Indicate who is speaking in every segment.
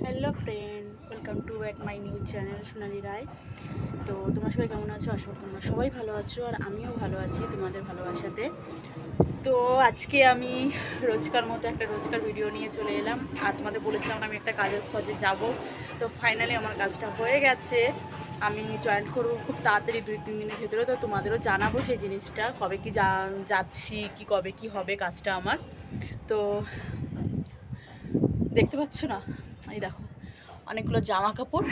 Speaker 1: Hello friend, welcome to back my new channel Sonali Roy. তো তোমরা সবাই কেমন আছো? আশা করি তোমরা সবাই ভালো আছো, আর আমিও ভালো আছি তোমাদের ভালোবাসাতে। তো আজকে আমি রোজকার মতো একটা রোজকার ভিডিও নিয়ে চলে এলাম, আর তোমাদের বলেছিলাম আমি একটা কাজের খোঁজে যাব। তো ফাইনালি আমার কাজটা হয়ে গেছে, আমি জয়েন করবো খুব তাড়াতাড়ি 2-3 দিনের ভেতরে। তো তোমাদেরও জানাবো সেই জিনিসটা, কবে কি যাচ্ছি, কি কবে কি হবে কাজটা আমার। তো দেখতে পাচ্ছ না, এই দেখো অনেকগুলো জামা কাপড়,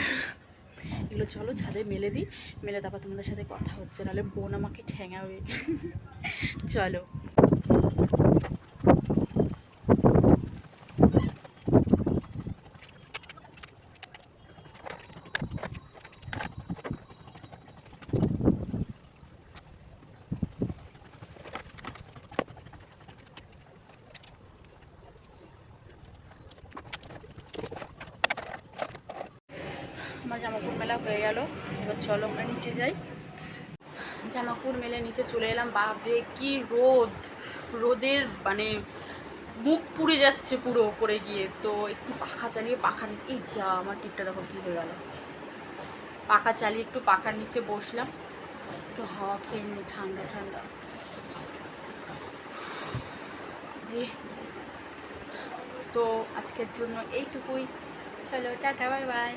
Speaker 1: এগুলো চলো ছাদে মেলে দিই, মেলে তারপর তোমাদের সাথে কথা হচ্ছে, নাহলে বোন আমাকে ঠ্যাঙাবে। চলো। আমার জামাকাপড় মেলা হয়ে গেল, এবার চলো আমরা নিচে যাই। জামাকাপড় মেলে নিচে চলে এলাম। বাপরে কি রোদ, রোদের মানে মুখ পুড়ে যাচ্ছে পুরো ওপরে গিয়ে। তো একটু পাখা চালিয়ে এই যা আমার টিপটা দেখো কী হয়ে গেল। পাখা চালিয়ে একটু পাখার নিচে বসলাম, একটু হাওয়া খেয়ে নিই, ঠান্ডা ঠান্ডা। তো আজকের জন্য এইটুকুই, চলো টাটা, বাই বাই।